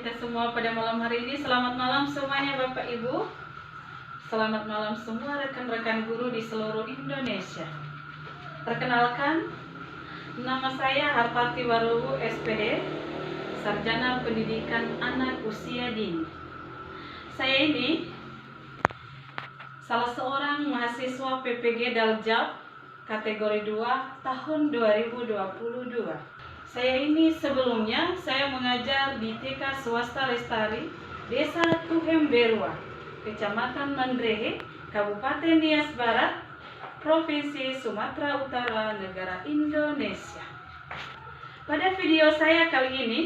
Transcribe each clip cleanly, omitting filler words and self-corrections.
kita semua pada malam hari ini. Selamat malam semuanya Bapak Ibu. Selamat malam semua rekan-rekan guru di seluruh Indonesia. Perkenalkan, nama saya Harpati Waruwu SPD, Sarjana Pendidikan Anak Usia Dini. Saya ini salah seorang mahasiswa PPG Daljab kategori 2 tahun 2022. Saya ini sebelumnya mengajar di TK Swasta Lestari, Desa Tuhem Berua, Kecamatan Mandrehe, Kabupaten Nias Barat, Provinsi Sumatera Utara, Negara Indonesia. Pada video saya kali ini,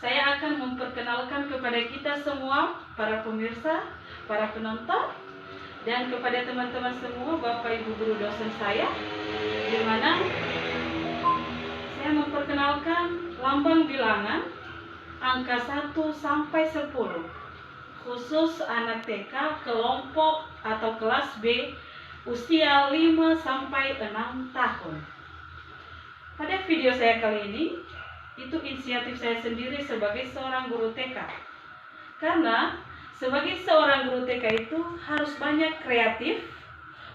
saya akan memperkenalkan kepada kita semua, para pemirsa, para penonton, dan kepada teman-teman semua, Bapak Ibu guru dosen saya, di mana saya memperkenalkan lambang bilangan angka 1 sampai 10 khusus anak TK kelompok atau kelas B usia 5 sampai 6 tahun. Pada video saya kali ini, itu inisiatif saya sendiri sebagai seorang guru TK. Karena sebagai seorang guru TK itu harus banyak kreatif,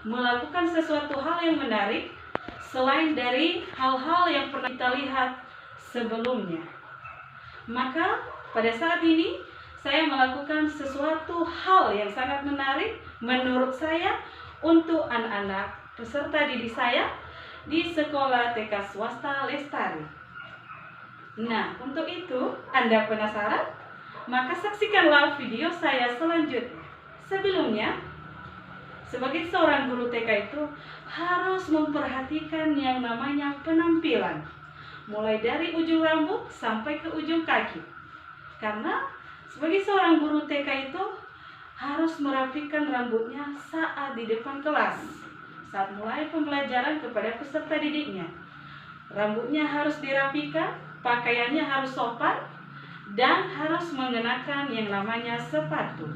melakukan sesuatu hal yang menarik selain dari hal-hal yang pernah kita lihat sebelumnya. Maka pada saat ini saya melakukan sesuatu hal yang sangat menarik menurut saya untuk anak-anak peserta didik saya di sekolah TK Swasta Lestari. Nah, untuk itu Anda penasaran? Maka saksikanlah video saya selanjutnya. Sebelumnya, sebagai seorang guru TK itu harus memperhatikan yang namanya penampilan, mulai dari ujung rambut sampai ke ujung kaki. Karena sebagai seorang guru TK itu harus merapikan rambutnya saat di depan kelas, saat mulai pembelajaran kepada peserta didiknya. Rambutnya harus dirapikan, pakaiannya harus sopan, dan harus mengenakan yang namanya sepatu.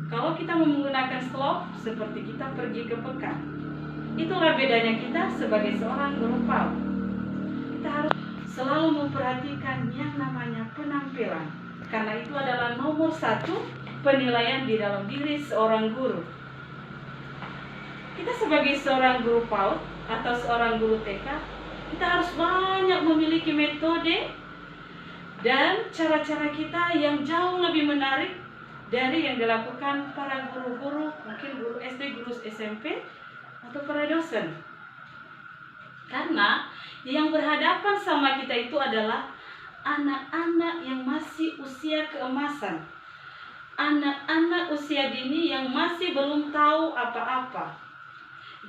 Kalau kita menggunakan slop, seperti kita pergi ke pekan. Itulah bedanya kita sebagai seorang guru PAUD. Kita harus selalu memperhatikan yang namanya penampilan. Karena itu adalah nomor 1 penilaian di dalam diri seorang guru. Kita sebagai seorang guru PAUD atau seorang guru TK, kita harus banyak memiliki metode dan cara-cara kita yang jauh lebih menarik dari yang dilakukan para guru-guru, mungkin guru SD, guru SMP, atau para dosen. Karena yang berhadapan sama kita itu adalah anak-anak yang masih usia keemasan, anak-anak usia dini yang masih belum tahu apa-apa.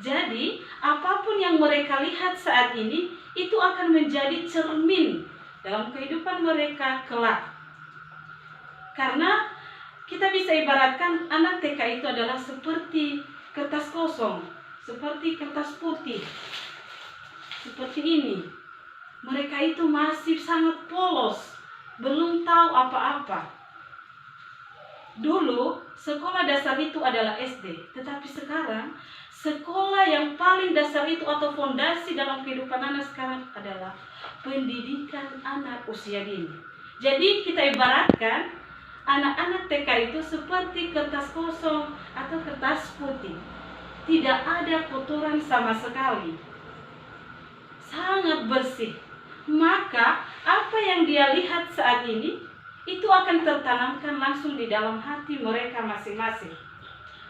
Jadi, apapun yang mereka lihat saat ini, itu akan menjadi cermin dalam kehidupan mereka kelak. Karena kita bisa ibaratkan anak TK itu adalah seperti kertas kosong, seperti kertas putih. Seperti ini. Mereka itu masih sangat polos, belum tahu apa-apa. Dulu, sekolah dasar itu adalah SD, tetapi sekarang sekolah yang paling dasar itu atau fondasi dalam kehidupan anak sekarang adalah pendidikan anak usia dini. Jadi kita ibaratkan anak-anak TK itu seperti kertas kosong atau kertas putih. Tidak ada kotoran sama sekali. Sangat bersih. Maka apa yang dia lihat saat ini itu akan tertanamkan langsung di dalam hati mereka masing-masing.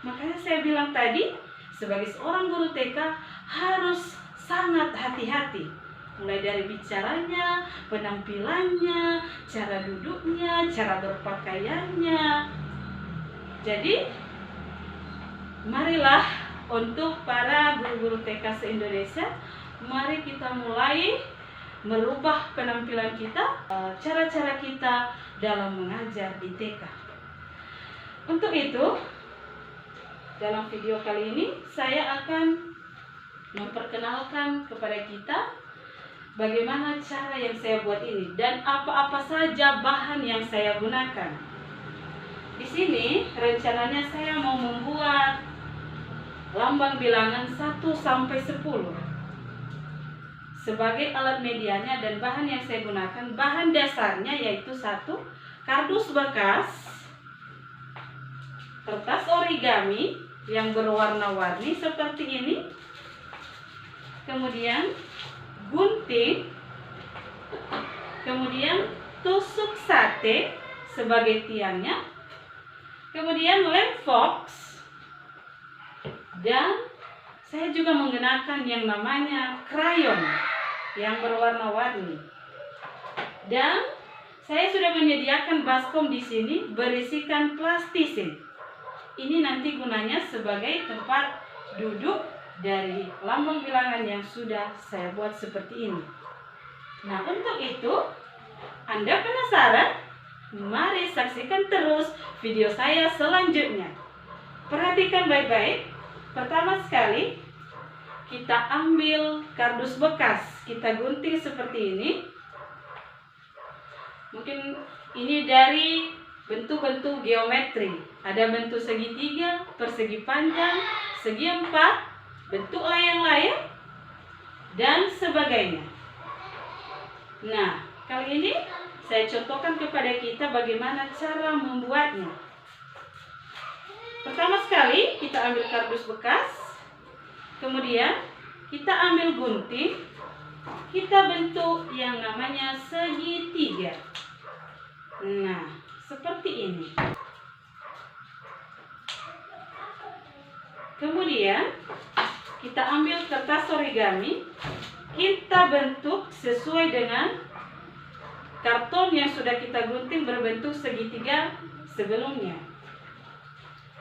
Makanya saya bilang tadi, sebagai seorang guru TK harus sangat hati-hati. Mulai dari bicaranya, penampilannya, cara duduknya, cara berpakaiannya. Jadi, marilah untuk para guru-guru TK se-Indonesia, mari kita mulai merubah penampilan kita, cara-cara kita dalam mengajar di TK. Untuk itu, dalam video kali ini, saya akan memperkenalkan kepada kita bagaimana cara yang saya buat ini dan apa-apa saja bahan yang saya gunakan. Di sini rencananya saya mau membuat lambang bilangan 1 sampai 10. Sebagai alat medianya dan bahan yang saya gunakan, bahan dasarnya yaitu 1 kardus bekas, kertas origami yang berwarna-warni seperti ini, kemudian gunting, kemudian tusuk sate sebagai tiangnya, kemudian lem fox, dan saya juga menggunakan yang namanya krayon yang berwarna-warni. Dan saya sudah menyediakan baskom di sini berisikan plastisin. Ini nanti gunanya sebagai tempat duduk dari lambang bilangan yang sudah saya buat seperti ini. Nah, untuk itu, Anda penasaran? Mari saksikan terus video saya selanjutnya. Perhatikan baik-baik. Pertama sekali, kita ambil kardus bekas, kita gunting seperti ini. Mungkin ini dari bentuk-bentuk geometri. Ada bentuk segitiga, persegi panjang, segi empat, bentuk layang-layang, dan sebagainya. Nah, kali ini saya contohkan kepada kita bagaimana cara membuatnya. Pertama sekali, kita ambil kardus bekas, kemudian kita ambil gunting, kita bentuk yang namanya segitiga. Nah, seperti ini. Kemudian kita ambil kertas origami, kita bentuk sesuai dengan karton yang sudah kita gunting berbentuk segitiga sebelumnya.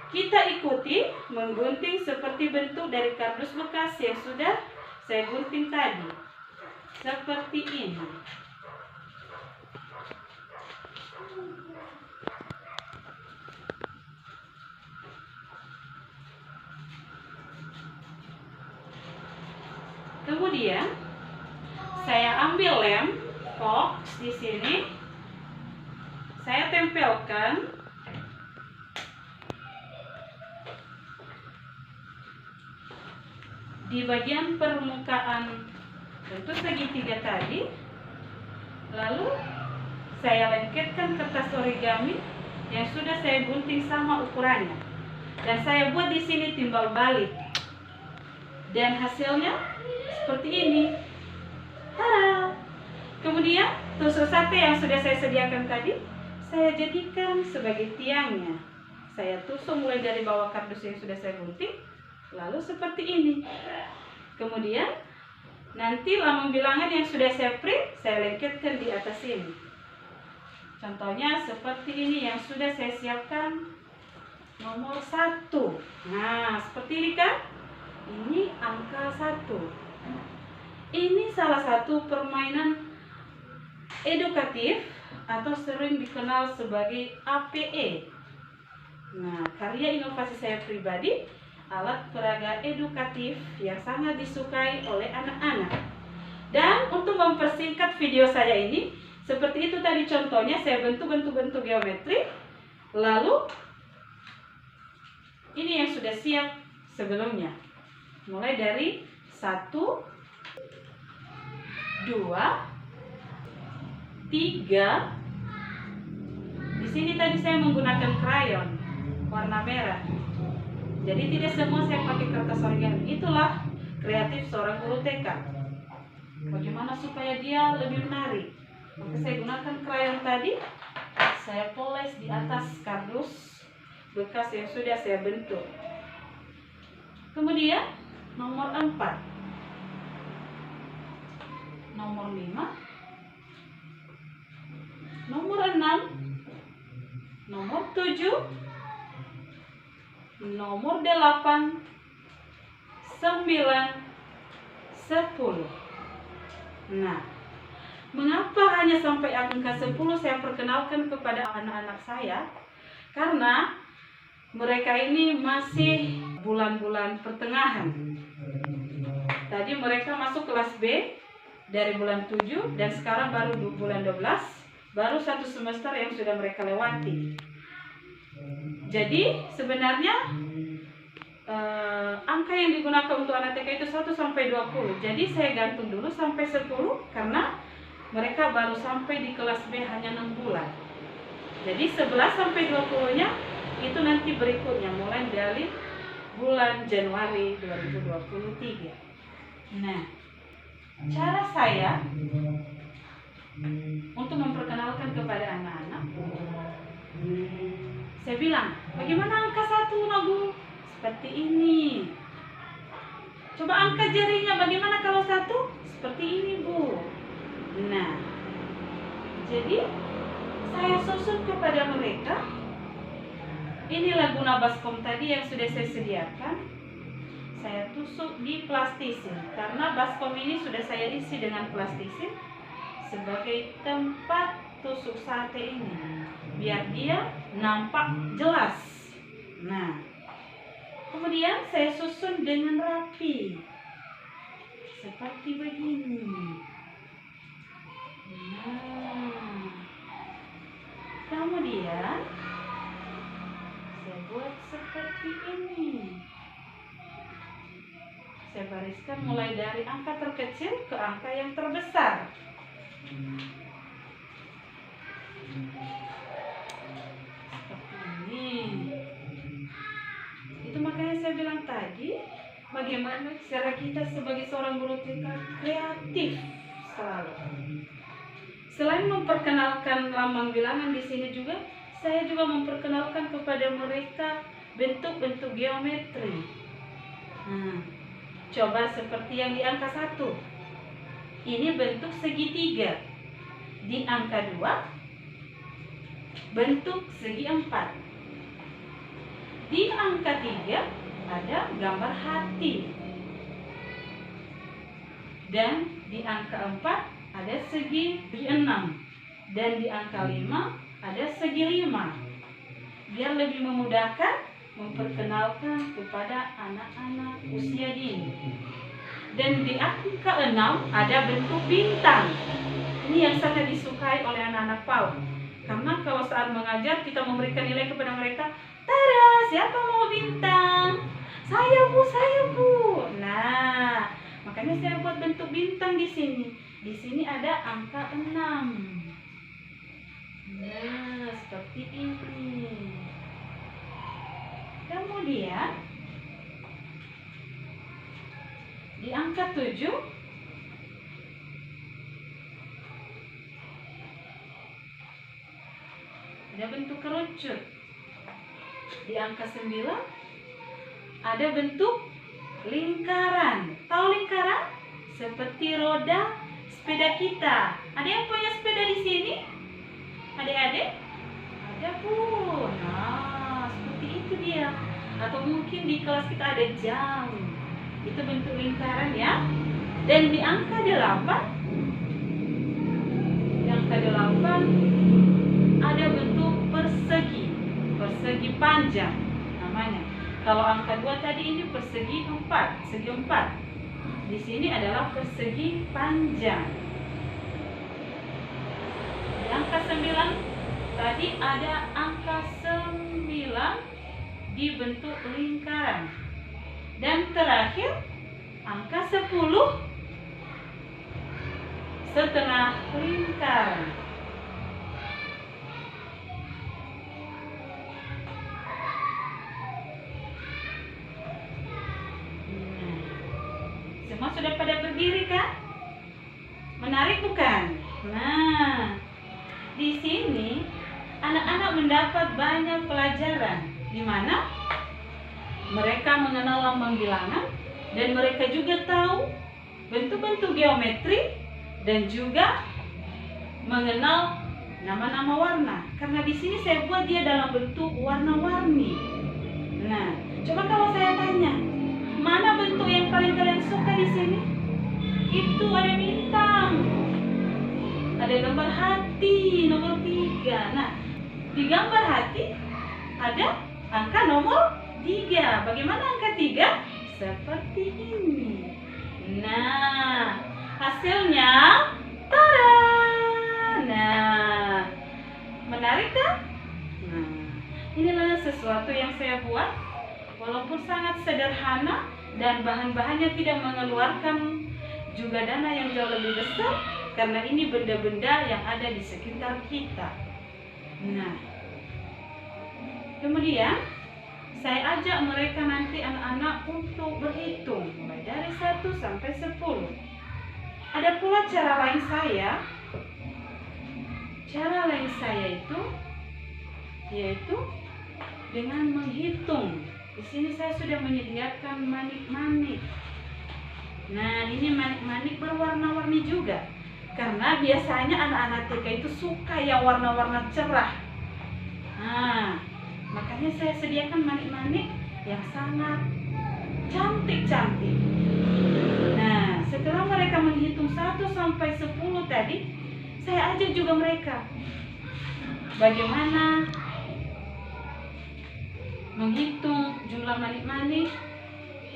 Kita ikuti menggunting seperti bentuk dari kardus bekas yang sudah saya gunting tadi. Seperti ini. Kemudian saya ambil lem fox di sini, saya tempelkan di bagian permukaan bentuk segitiga tadi. Lalu saya lengketkan kertas origami yang sudah saya gunting sama ukurannya, dan saya buat di sini timbal balik, dan hasilnya seperti ini. Tada! Kemudian tusuk sate yang sudah saya sediakan tadi, saya jadikan sebagai tiangnya. Saya tusuk mulai dari bawah kardus yang sudah saya gunting, lalu seperti ini. Kemudian nanti lambang bilangan yang sudah saya print, saya lengketkan di atas ini. Contohnya seperti ini yang sudah saya siapkan, nomor 1. Nah, seperti ini kan? Ini angka 1. Ini salah satu permainan edukatif atau sering dikenal sebagai APE. Nah, karya inovasi saya pribadi, alat peraga edukatif yang sangat disukai oleh anak-anak. Dan untuk mempersingkat video saya ini, seperti itu tadi contohnya, saya bentuk geometri. Lalu ini yang sudah siap sebelumnya. Mulai dari 1, 2, 3. Di sini tadi saya menggunakan krayon warna merah. Jadi tidak semua saya pakai kertas origami. Itulah kreatif seorang guru TK. Bagaimana supaya dia lebih menarik? Maka saya gunakan krayon tadi, saya poles di atas kardus bekas yang sudah saya bentuk. Kemudian nomor 4, nomor 5, nomor 6, nomor 7, nomor 8, 9, 10. Nah, mengapa hanya sampai angka 10 saya perkenalkan kepada anak-anak saya? Karena mereka ini masih bulan-bulan pertengahan. Tadi mereka masuk kelas B dari bulan 7 dan sekarang baru bulan 12, baru 1 semester yang sudah mereka lewati. Jadi sebenarnya angka yang digunakan untuk anak TK itu 1 sampai 20. Jadi saya gantung dulu sampai 10 karena mereka baru sampai di kelas B hanya 6 bulan. Jadi 11 sampai 20-nya itu nanti berikutnya mulai dari bulan Januari 2023. Nah, cara saya untuk memperkenalkan kepada anak-anak, saya bilang, bagaimana angka 1, Nagu? Seperti ini. Coba angkat jarinya, bagaimana kalau 1? Seperti ini, Bu. Nah, jadi saya susun kepada mereka. Inilah guna baskom tadi yang sudah saya sediakan. Saya tusuk di plastisin, karena baskom ini sudah saya isi dengan plastisin sebagai tempat tusuk sate ini, biar dia nampak jelas. Nah, kemudian saya susun dengan rapi seperti begini. Nah, kemudian saya buat seperti ini. Saya bariskan mulai dari angka terkecil ke angka yang terbesar. Seperti ini. Itu makanya saya bilang tadi, bagaimana cara kita sebagai seorang guru TK kreatif selalu. Selain memperkenalkan lambang bilangan di sini juga, saya juga memperkenalkan kepada mereka bentuk-bentuk geometri. Coba seperti yang di angka 1. Ini bentuk segitiga. Di angka 2, bentuk segi 4. Di angka 3 ada gambar hati. Dan di angka 4 ada segi 6. Dan di angka 5 ada segi 5. Biar lebih memudahkan memperkenalkan kepada anak-anak usia dini. Dan di angka 6 ada bentuk bintang. Ini yang sangat disukai oleh anak-anak PAUD. Karena kalau saat mengajar kita memberikan nilai kepada mereka, tada, siapa mau bintang? Saya Bu, saya Bu. Nah, makanya saya buat bentuk bintang di sini. Di sini ada angka 6. Nah, seperti ini. Kemudian di angka 7 ada bentuk kerucut. Di angka 9 ada bentuk lingkaran. Tahu lingkaran? Seperti roda sepeda kita. Ada yang punya sepeda di sini? Adik-adik? Ada, Bu. Nah, seperti itu dia. Atau mungkin di kelas kita ada jam. Itu bentuk lingkaran ya. Dan di angka 8, ada bentuk persegi panjang namanya. Kalau angka 2 tadi ini persegi 4, segi 4. Di sini adalah persegi panjang. Di angka 9 tadi ada angka 9 di bentuk lingkaran. Dan terakhir angka 10 setengah lingkaran. Semua sudah pada berdiri kan? Menarik bukan? Nah, di sini anak-anak mendapat banyak pelajaran, di mana mereka mengenal lambang bilangan dan mereka juga tahu bentuk-bentuk geometri dan juga mengenal nama-nama warna. Karena di sini saya buat dia dalam bentuk warna-warni. Nah, coba kalau saya tanya, mana bentuk yang paling kalian suka di sini? Itu ada bintang. Ada gambar hati nomor 3. Nah, di gambar hati ada angka nomor 3. Bagaimana angka 3? Seperti ini. Nah, hasilnya tada. Nah, menarik kan? Nah, inilah sesuatu yang saya buat. Walaupun sangat sederhana dan bahan-bahannya tidak mengeluarkan juga dana yang jauh lebih besar, karena ini benda-benda yang ada di sekitar kita. Nah, Kemudian saya ajak mereka nanti anak-anak untuk berhitung mulai dari 1 sampai 10. Ada pula cara lain saya. Cara lain saya itu yaitu dengan menghitung. Di sini saya sudah menyediakan manik-manik. Nah, ini manik-manik berwarna-warni juga. Karena biasanya anak-anak TK itu suka yang warna-warna cerah. Nah, makanya saya sediakan manik-manik yang sangat cantik-cantik. Nah, setelah mereka menghitung 1 sampai 10 tadi, saya ajak juga mereka bagaimana menghitung jumlah manik-manik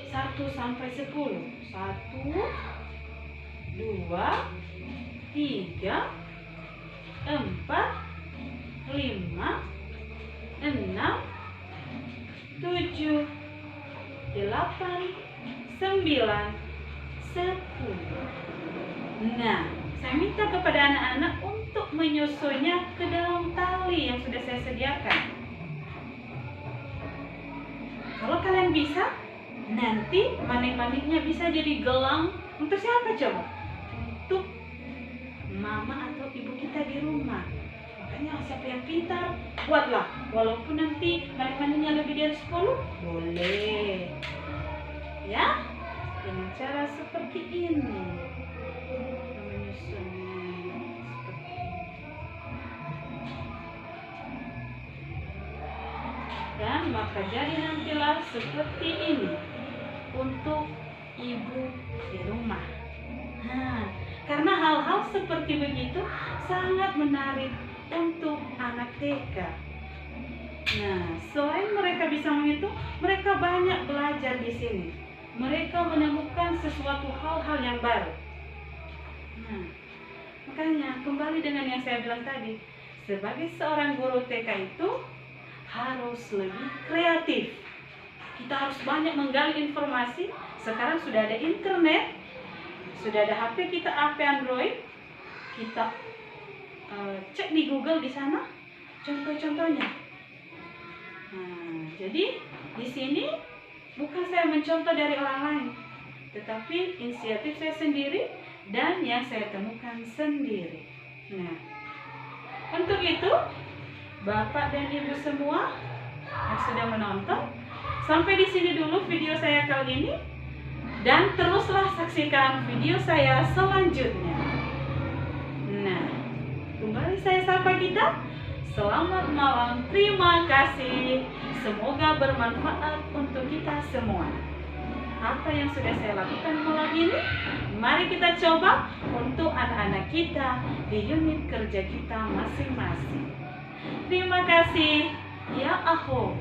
1 sampai 10. 1, 2, 3, 4, 5, 6, 7, 8, 9, 10. Nah, saya minta kepada anak-anak untuk menyusunnya ke dalam tali yang sudah saya sediakan. Kalau kalian bisa, nanti manik-maniknya bisa jadi gelang untuk siapa coba? Untuk mama atau ibu kita di rumah. Makanya siapa yang pintar, buatlah. Walaupun nanti manik-maniknya lebih dari 10, boleh. Ya, dengan cara seperti ini. Menyusunnya seperti ini. Dan maka jadi nantilah seperti ini untuk ibu di rumah. Nah, karena hal-hal seperti begitu sangat menarik untuk anak TK. Nah, selain mereka bisa menghitung, mereka banyak belajar di sini. Mereka menemukan sesuatu hal-hal yang baru. Nah, makanya kembali dengan yang saya bilang tadi, sebagai seorang guru TK itu harus lebih kreatif. Kita harus banyak menggali informasi. Sekarang sudah ada internet, sudah ada HP kita, HP Android. Kita cek di Google di sana contoh-contohnya. Nah, jadi di sini bukan saya mencontoh dari orang lain, tetapi inisiatif saya sendiri dan yang saya temukan sendiri. Nah, untuk itu Bapak dan Ibu semua yang sudah menonton, sampai di sini dulu video saya kali ini, dan teruslah saksikan video saya selanjutnya. Nah, kembali saya sapa kita. Selamat malam, terima kasih. Semoga bermanfaat untuk kita semua. Apa yang sudah saya lakukan malam ini, mari kita coba untuk anak-anak kita di unit kerja kita masing-masing. Terima kasih. Ya Aho.